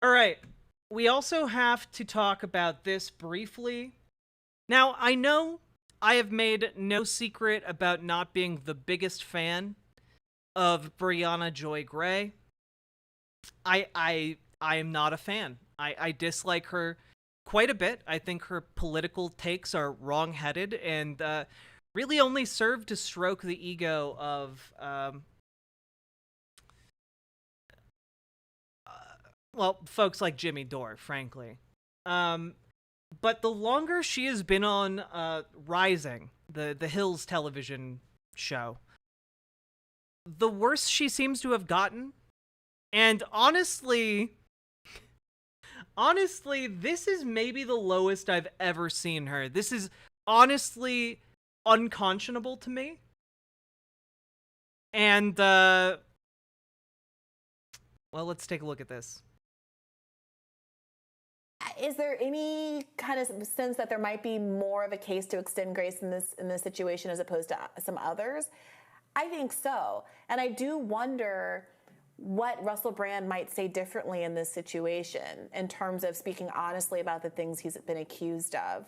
All right. We also have to talk about this briefly. Now, I know I have made no secret about not being the biggest fan of Brianna Joy Gray. I am not a fan. I dislike her quite a bit. I think her political takes are wrong-headed and really only serve to stroke the ego of folks like Jimmy Dore, frankly. But the longer she has been on Rising, the Hills television show, the worse she seems to have gotten. And honestly, this is maybe the lowest I've ever seen her. This is honestly unconscionable to me. And, well, let's take a look at this. Is there any kind of sense that there might be more of a case to extend grace in this situation as opposed to some others? I think so. And I do wonder what Russell Brand might say differently in this situation in terms of speaking honestly about the things he's been accused of.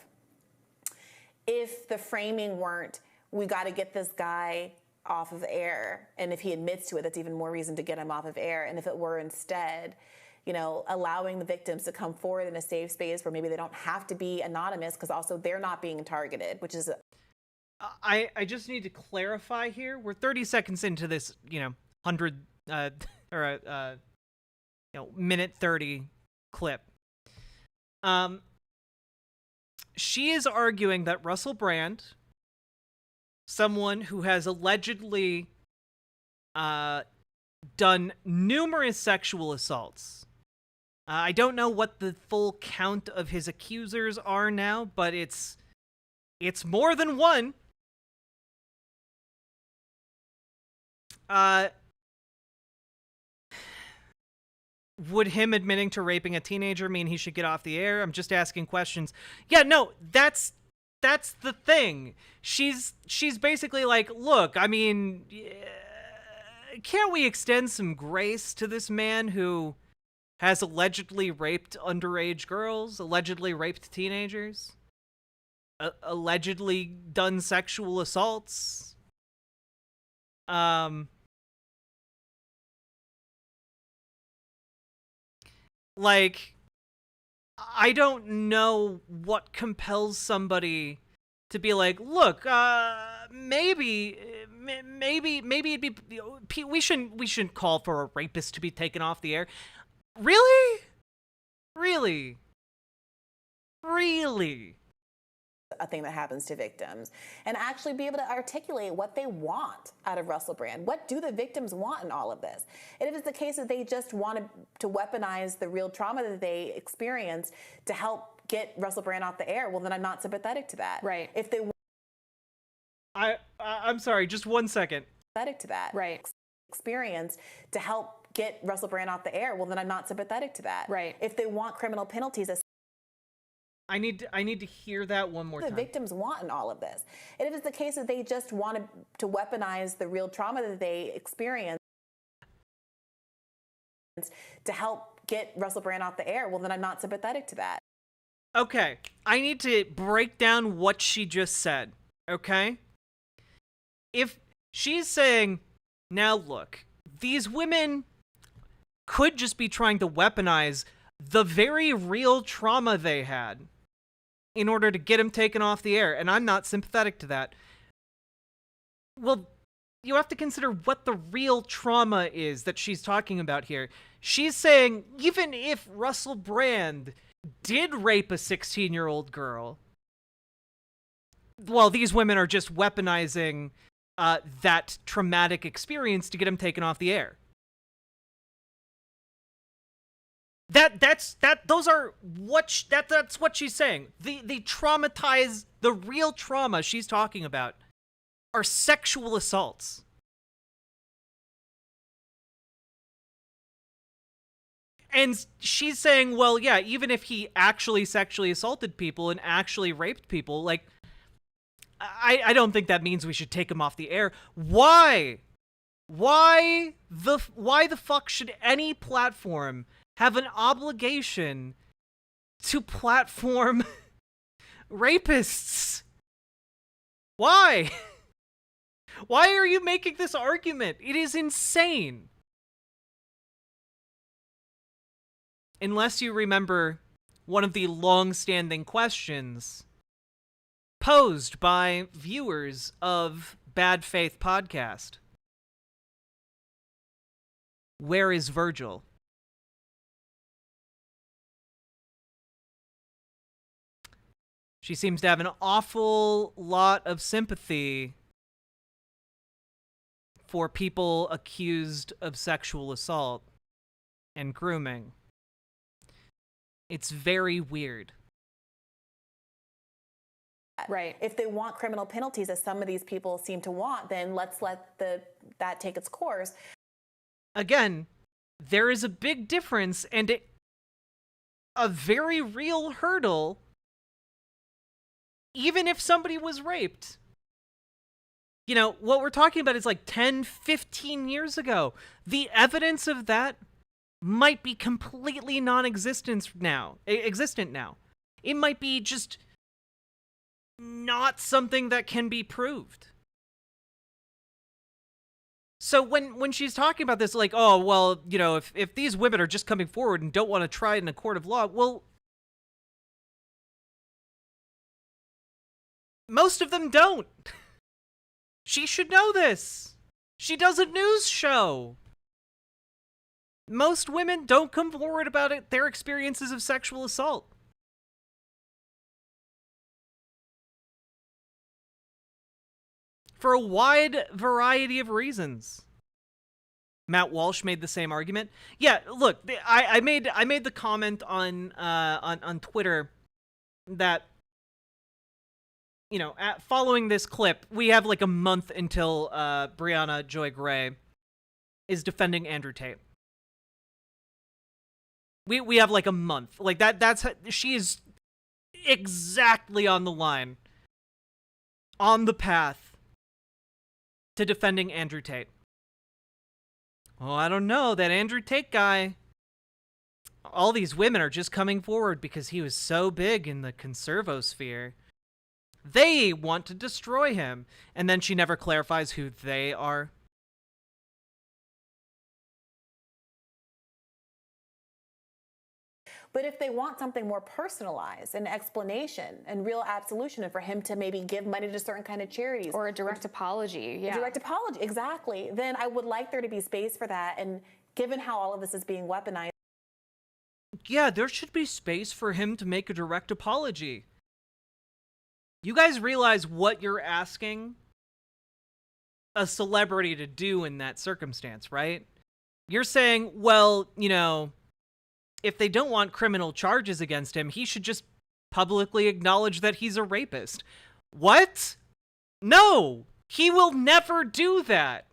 If the framing weren't, we got to get this guy off of air, and if he admits to it, that's even more reason to get him off of air. And if it were instead, you know, allowing the victims to come forward in a safe space where maybe they don't have to be anonymous because also they're not being targeted, which is... I just need to clarify here. We're 30 seconds into this, 100, minute 30 clip. She is arguing that Russell Brand, someone who has allegedly done numerous sexual assaults. I don't know what the full count of his accusers are now, but it's more than one. Would him admitting to raping a teenager mean he should get off the air? I'm just asking questions. Yeah, no, that's the thing. She's basically like, look, I mean, can't we extend some grace to this man who has allegedly raped underage girls, allegedly raped teenagers, allegedly done sexual assaults? Like, I don't know what compels somebody to be like, look, maybe it'd be, we shouldn't call for a rapist to be taken off the air. Really? A thing that happens to victims, and actually be able to articulate what they want out of Russell Brand. What do the victims want in all of this? And if it's the case that they just want to weaponize the real trauma that they experienced to help get Russell Brand off the air, well, then I'm not sympathetic to that. Right. If they I'm sorry, just 1 second. Sympathetic to that. Right. Experience to help get Russell Brand off the air, well, then I'm not sympathetic to that. Right. If they want criminal penalties, I need to hear that one more time. The victims want in all of this. And if it's the case that they just want to weaponize the real trauma that they experienced to help get Russell Brand off the air, well, then I'm not sympathetic to that. Okay, I need to break down what she just said, okay? If she's saying, now look, these women could just be trying to weaponize the very real trauma they had in order to get him taken off the air, and I'm not sympathetic to that. Well, you have to consider what the real trauma is that she's talking about here. She's saying, even if Russell Brand did rape a 16-year-old girl, well, these women are just weaponizing that traumatic experience to get him taken off the air. That's what she's saying. The traumatized, the real trauma she's talking about are sexual assaults. And she's saying, well, yeah, even if he actually sexually assaulted people and actually raped people, like, I don't think that means we should take him off the air. Why? Why the fuck should any platform have an obligation to platform rapists? Why? Why are you making this argument? It is insane. Unless you remember one of the long-standing questions posed by viewers of Bad Faith Podcast. Where is Virgil? She seems to have an awful lot of sympathy for people accused of sexual assault and grooming. It's very weird. Right. If they want criminal penalties, as some of these people seem to want, then let's let that take its course. Again, there is a big difference and a very real hurdle, even if somebody was raped. You know, what we're talking about is like 10, 15 years ago. The evidence of that might be completely existent now. It might be just not something that can be proved. So when she's talking about this, like, oh, well, you know, if these women are just coming forward and don't want to try it in a court of law, well, most of them don't. She should know this. She does a news show. Most women don't come forward about it, their experiences of sexual assault. For a wide variety of reasons. Matt Walsh made the same argument. Yeah, look, I made the comment on Twitter that, you know, following this clip, we have like a month until Brianna Joy Gray is defending Andrew Tate. We have like a month. Like that's she is exactly on the line, on the path to defending Andrew Tate. Oh, I don't know, that Andrew Tate guy, all these women are just coming forward because he was so big in the conservosphere. They want to destroy him. And then she never clarifies who they are. But if they want something more personalized, an explanation and real absolution, and for him to maybe give money to certain kind of charities. Or a direct apology. Yeah. Direct apology, exactly. Then I would like there to be space for that. And given how all of this is being weaponized. Yeah, there should be space for him to make a direct apology. You guys realize what you're asking a celebrity to do in that circumstance, right? You're saying, well, you know, if they don't want criminal charges against him, he should just publicly acknowledge that he's a rapist. What? No! He will never do that.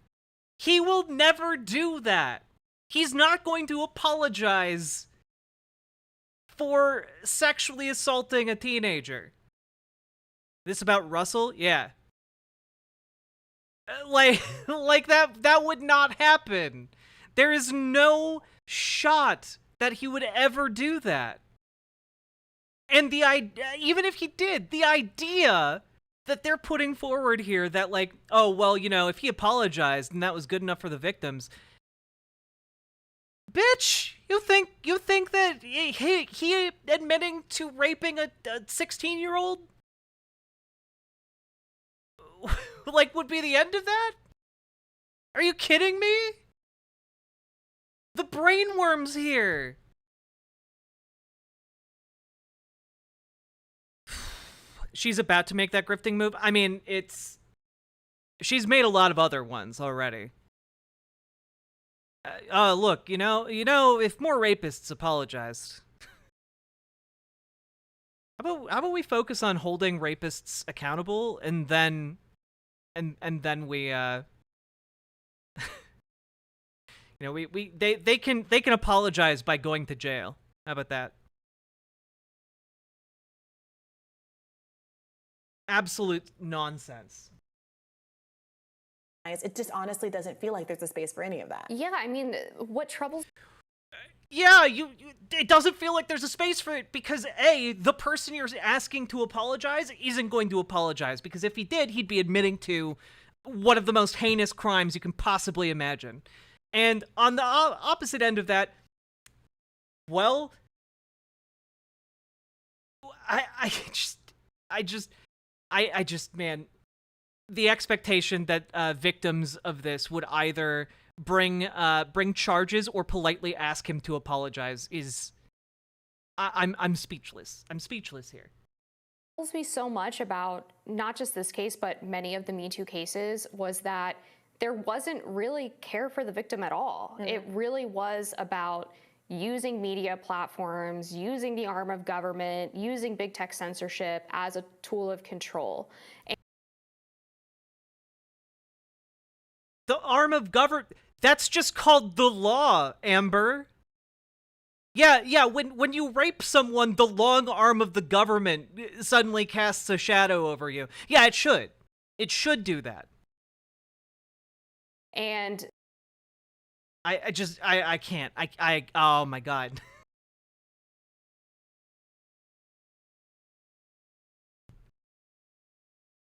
He will never do that. He's not going to apologize for sexually assaulting a teenager. This about Russell? Yeah. Like that would not happen. There is no shot that he would ever do that. And even if he did, the idea that they're putting forward here that, like, oh, well, you know, if he apologized and that was good enough for the victims. Bitch, you think that he admitting to raping a 16-year-old like would be the end of that? Are you kidding me? The brainworms here. She's about to make that grifting move. I mean, she's made a lot of other ones already. Look, you know, if more rapists apologized. How about we focus on holding rapists accountable and then we you know, they can apologize by going to jail. How about that? Absolute nonsense. It just honestly doesn't feel like there's a space for any of that. Yeah, I mean, what troubles... Yeah, it doesn't feel like there's a space for it because A, the person you're asking to apologize isn't going to apologize, because if he did, he'd be admitting to one of the most heinous crimes you can possibly imagine. And on the opposite end of that, well, I just, man, the expectation that victims of this would either bring charges or politely ask him to apologize is, I'm speechless. I'm speechless here. Tells me so much about not just this case, but many of the Me Too cases, was that there wasn't really care for the victim at all. It really was about using media platforms, using the arm of government, using big tech censorship as a tool of control. The arm of government, that's just called the law, Amber. Yeah, when you rape someone, the long arm of the government suddenly casts a shadow over you. Yeah, it should. It should do that. And I can't. Oh my god.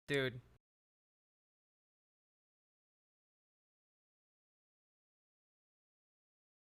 Dude.